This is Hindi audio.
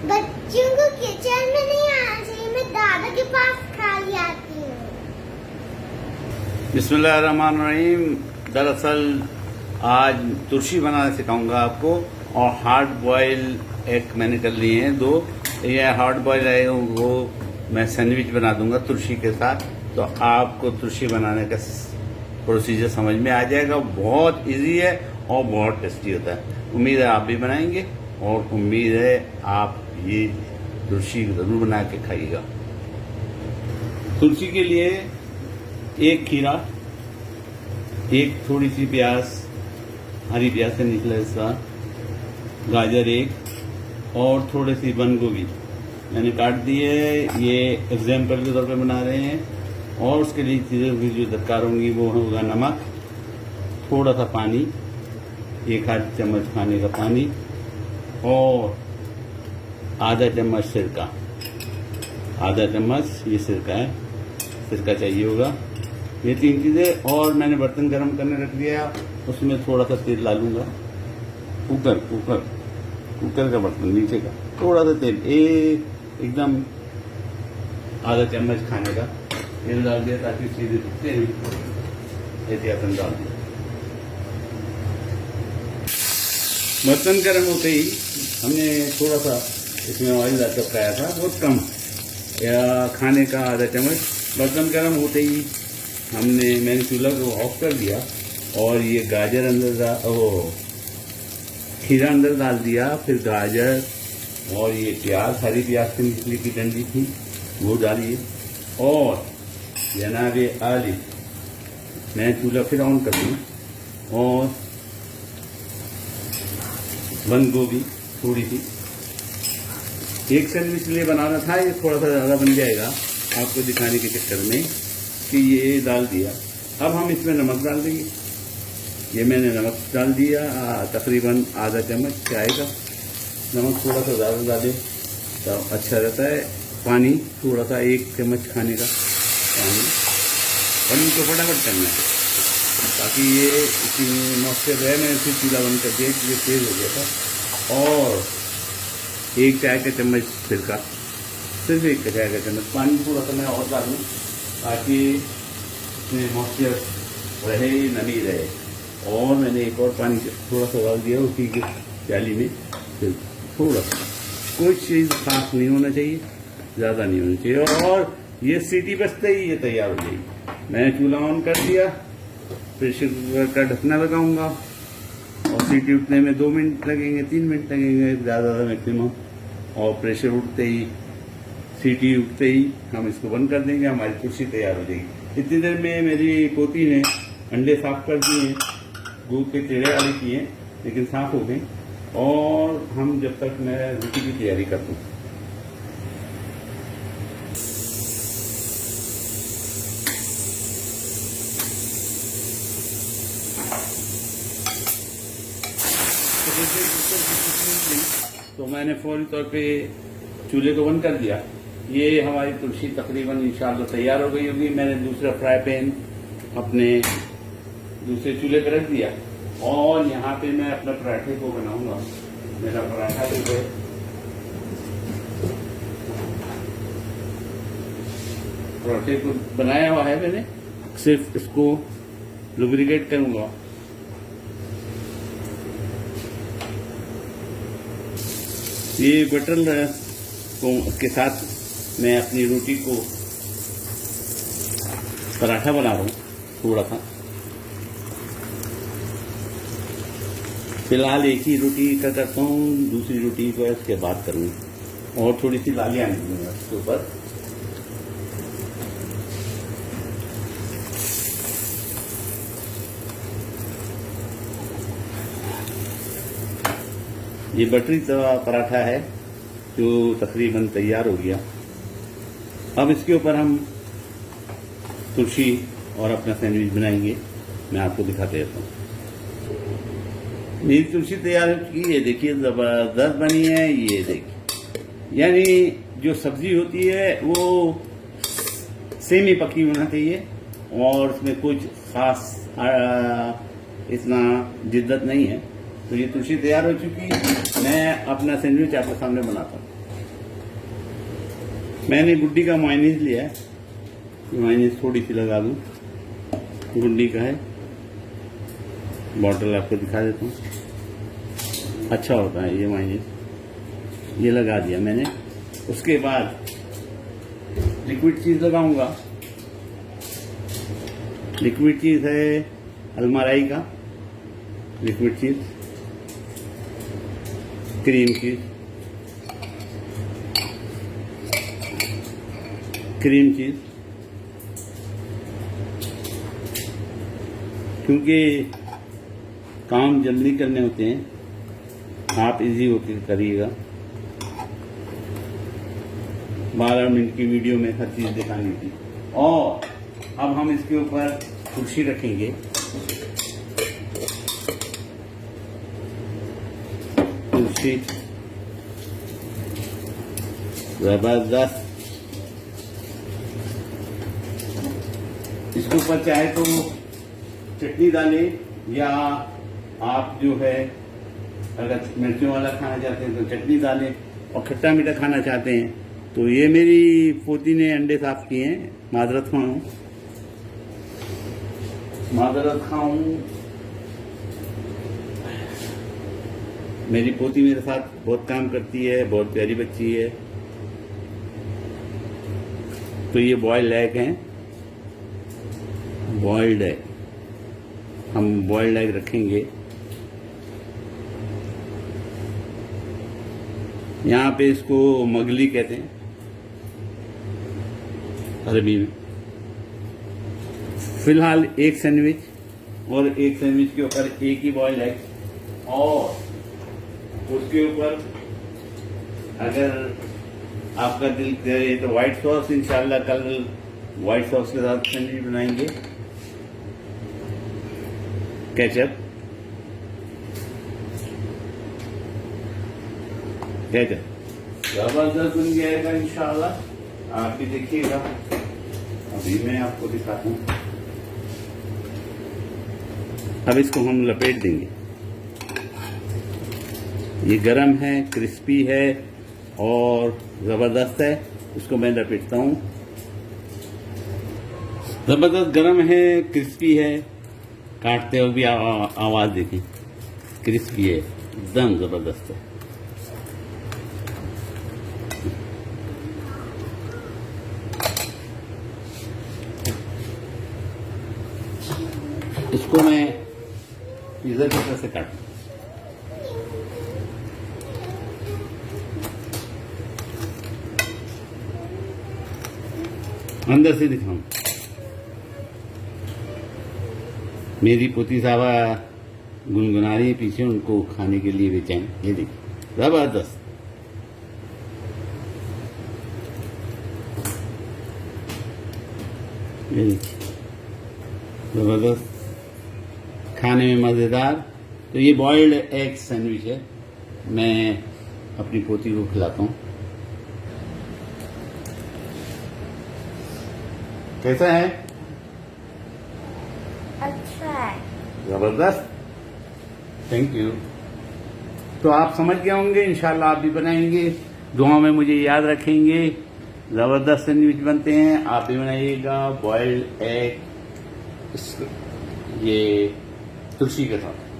बच्चों को किचन में नहीं आना चाहिए, मैं दादा के पास खा आती हूँ। बिस्मिल्लाहिर्रहमानिर्रहीम। दरअसल आज तुर्शी बनाना सिखाऊंगा आपको, और हार्ड बॉयल एग मैंने कर लिए हैं 2। ये हार्ड बॉयल एग वो मैं सैंडविच बना दूंगा तुर्शी के साथ, तो आपको तुर्शी बनाने का प्रोसीजर समझ में आ जाएगा। बहुत इजी है और बहुत टेस्टी होता है। उम्मीद है आप भी बनाएंगे, और उम्मीद है आप ये तुर्शी ज़रूर बना के खाइएगा। तुर्शी के लिए 1 खीरा, 1 थोड़ी सी प्याज, हरी प्याज से निकला हिस्सा, गाजर 1, और थोड़ी सी बंद गोभी मैंने काट दी है। ये एग्जाम्पल के तौर पे बना रहे हैं। और उसके लिए चीज़ें जो दरकार होंगी वो होगा नमक, थोड़ा सा पानी, 1 आध चम्मच खाने का पानी, और आधा चम्मच सिरका। आधा चम्मच ये सिरका है, सिरका चाहिए होगा। ये 3 चीज़ें। और मैंने बर्तन गर्म करने रख दिया, उसमें थोड़ा सा तेल डालूंगा। कुकर का बर्तन नीचे का, थोड़ा सा तेल, एकदम आधा चम्मच खाने का तेल डाल दिया ताकि सीधे दिखते नहीं। एहतियातन डाल दिया। बर्तन गर्म होते ही हमने थोड़ा सा इसमें ऑयल टपकाया था, बहुत कम, या खाने का आधा चम्मच। बर्तन गर्म होते ही मैंने चूल्हा को ऑफ कर दिया, और ये गाजर खीरा अंदर डाल दिया। फिर गाजर और ये प्याज, हरी प्याज से निकली की डंडी थी वो डालिए, और जनाबे आली मैं चूल्हा फिर ऑन कर दूँ, और बंद गोभी थोड़ी सी। 1 सैंडविच लिए बनाना था, ये थोड़ा सा ज़्यादा बन जाएगा आपको दिखाने के चक्कर में कि ये डाल दिया। अब हम इसमें नमक डाल देंगे। ये मैंने नमक डाल दिया, तकरीबन आधा चम्मच चाय का नमक। थोड़ा सा ज़्यादा डालें तो अच्छा रहता है। पानी थोड़ा सा 1 चम्मच खाने का पानी, और इनको फटाफट करना है ताकि ये इसी मॉइस्चर रहे। मैंने फिर चूल्हा बंद कर दिया क्योंकि तेज़ हो गया था। और 1 चाय का चम्मच सिरका, सिर्फ 1 चाय का चम्मच पानी। थोड़ा सा मैं और डालूँ ताकि इसमें मॉइस्चर रहे, नमी रहे। और मैंने एक और पानी थोड़ा सा डाल दिया उसी के प्याली में। फिर थोड़ा सा, कोई चीज़ खास नहीं होना चाहिए, ज़्यादा नहीं होना चाहिए। और ये सीटी बजते ही ये तैयार हो जाएगी। मैंने चूल्हा ऑन कर दिया, प्रेशर का ढकना लगाऊंगा, और सीटी उठने में 2 मिनट लगेंगे, 3 मिनट लगेंगे ज़्यादा मैक्सिमम। और प्रेशर उठते ही, सीटी उठते ही हम इसको बंद कर देंगे, हमारी कुर्सी तैयार हो जाएगी। इतनी देर में मेरी पोती ने अंडे साफ कर दिए हैं, दूध के टेढ़े वाले किए, लेकिन साफ हो गए। और हम जब तक मैं रोटी की तैयारी कर दूँ। तो मैंने फौरी तौर पे चूल्हे को बंद कर दिया। ये हमारी तुलसी तकरीबन इंशाअल्लाह तैयार हो गई होगी। मैंने दूसरा फ्राई पैन अपने दूसरे चूल्हे पर रख दिया, और यहाँ पे मैं अपने पराठे को बनाऊंगा। मेरा पराठा जो है पराठे को बनाया हुआ है मैंने, सिर्फ इसको लुब्रिकेट करूंगा। ये बटर के साथ मैं अपनी रोटी को पराठा बना रहा हूँ थोड़ा सा। फिलहाल एक ही रोटी का करता हूँ, दूसरी रोटी को इसके बाद करूँगा, और थोड़ी सी लालियाँ दूंगा इसके ऊपर। ये बटरी तवा पराठा है जो तकरीबन तैयार हो गया। अब इसके ऊपर हम तुलसी और अपना सैंडविच बनाएंगे। मैं आपको दिखाते रहता हूँ। मेरी तुलसी तैयार हो चुकी है, देखिए ज़बरदस्त बनी है। ये देखिए, यानी जो सब्जी होती है वो सेमी पकी होना चाहिए, और उसमें कुछ खास इतना जिद्दत नहीं है। तो ये तुलसी तैयार हो चुकी है। मैं अपना सैंडविच आपके सामने बनाता हूँ। मैंने गुड्डी का मायनीज लिया है, मायनीज थोड़ी सी लगा दूं, गुड्डी का है, बॉटल आपको दिखा देता हूँ, अच्छा होता है ये मायनीज, ये लगा दिया मैंने। उसके बाद लिक्विड चीज लगाऊंगा। लिक्विड चीज है अलमराई का लिक्विड चीज, क्रीम चीज, क्रीम चीज, क्योंकि काम जल्दी करने होते हैं, आप इजी होकर करिएगा। 12 मिनट की वीडियो में हर चीज दिखानी थी। और अब हम इसके ऊपर कुर्सी रखेंगे, कुर्सी जबरदस्त। इसके ऊपर चाहे तो चटनी डालें, या आप जो है अगर मिर्चों वाला खाना चाहते हैं तो चटनी डालें, और खट्टा मीठा खाना चाहते हैं तो ये मेरी पोती ने अंडे साफ किए हैं, माजरत खाऊं, माजरत खाऊं। मेरी पोती मेरे साथ बहुत काम करती है, बहुत प्यारी बच्ची है। तो ये बॉइल्ड एग हैं, बॉइल्ड एग, हम बॉइल्ड एग रखेंगे। यहाँ पे इसको मगली कहते हैं अरबी में। फिलहाल एक सैंडविच, और एक सैंडविच के ऊपर एक ही बॉइल्ड एग, और उसके ऊपर अगर आपका दिल करे तो व्हाइट सॉस, इंशाल्लाह कल व्हाइट सॉस के साथ सैंडविच बनाएंगे, केचप, केचप जबरदस्त बन जाएगा इंशाल्लाह, आप भी देखिएगा। अभी मैं आपको दिखाता हूँ। अब इसको हम लपेट देंगे। ये गरम है, क्रिस्पी है और जबरदस्त है। इसको मैं लपेटता हूँ। जबरदस्त गरम है, क्रिस्पी है, काटते हुए भी आवाज देखें, क्रिस्पी है, एकदम जबरदस्त है। इसको मैं पिज्जा की तरह से काटूं। अंदर से दिखाऊं। मेरी पोती साहबा गुनगुना रही है पीछे, उनको खाने के लिए बेचैन। ये देखिए जबरदस्त। ये देखिए जबरदस्त, खाने में मजेदार। तो ये बॉइल्ड एग सैंडविच है, मैं अपनी पोती को खिलाता हूँ। कैसा है? अच्छा है, जबरदस्त, थैंक यू। तो आप समझ गए होंगे, इंशाल्लाह आप भी बनाएंगे, दुआ में मुझे याद रखेंगे। जबरदस्त सैंडविच बनते हैं, आप भी बनाइएगा। बॉइल्ड एग ये तुलसी के साथ।